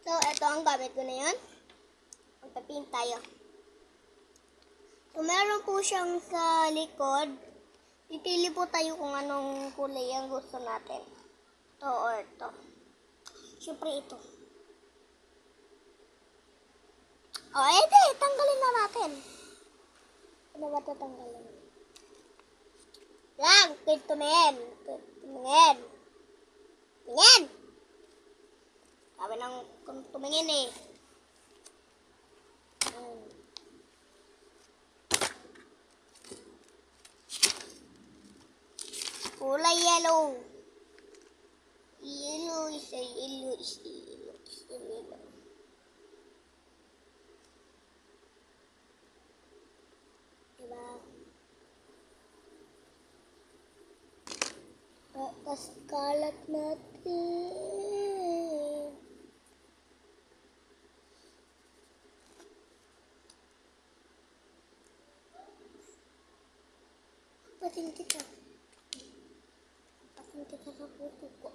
So, ito ang gamit ko na yun. Magpapaint tayo. So, meron po siyang sa likod. Pipili po tayo kung anong kulay ang gusto natin. Ito or ito. Siyempre ito. O, edi, tanggalin na natin. Ano ba ito tanggalin? Lang, tumingin. Tumingin. Tingin! Sabi ng tumingin eh. Kulay yellow. Yellow is a yellow is a yellow is a yellow. Diba? Tapos kalat natin. Patin kita. Patin kita sa puto ko.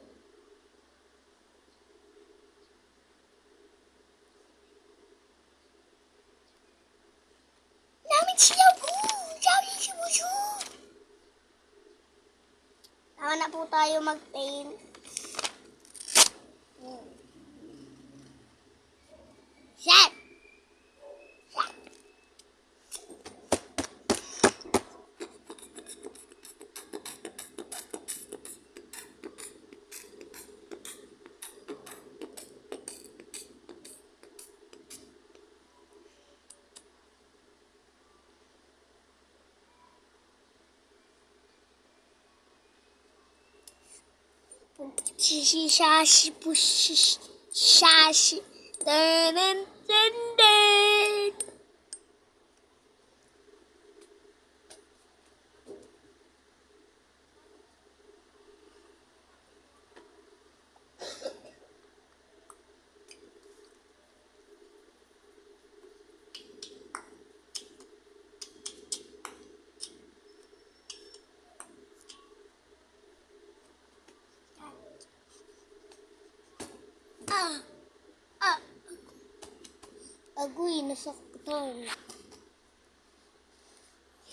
Namin siya po! Sabi siya po siya! Tama na po tayo mag-paint. Set! Set! Shashi. Dun, dun, dun, dun. Agoy, nasaktan.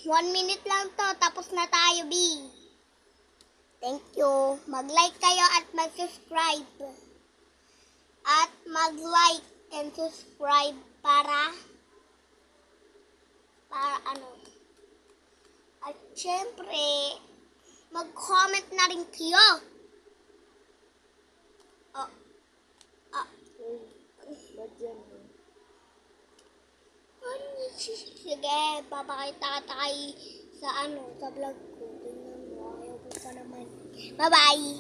1 minute lang to, tapos na tayo, B. Thank you. Mag-like kayo at mag-subscribe. At mag-like and subscribe para ano. At syempre, mag-comment na rin kayo. Sige, papakita tayo sa vlog ko. Tingnan mo, ayaw ko pa naman. Bye-bye!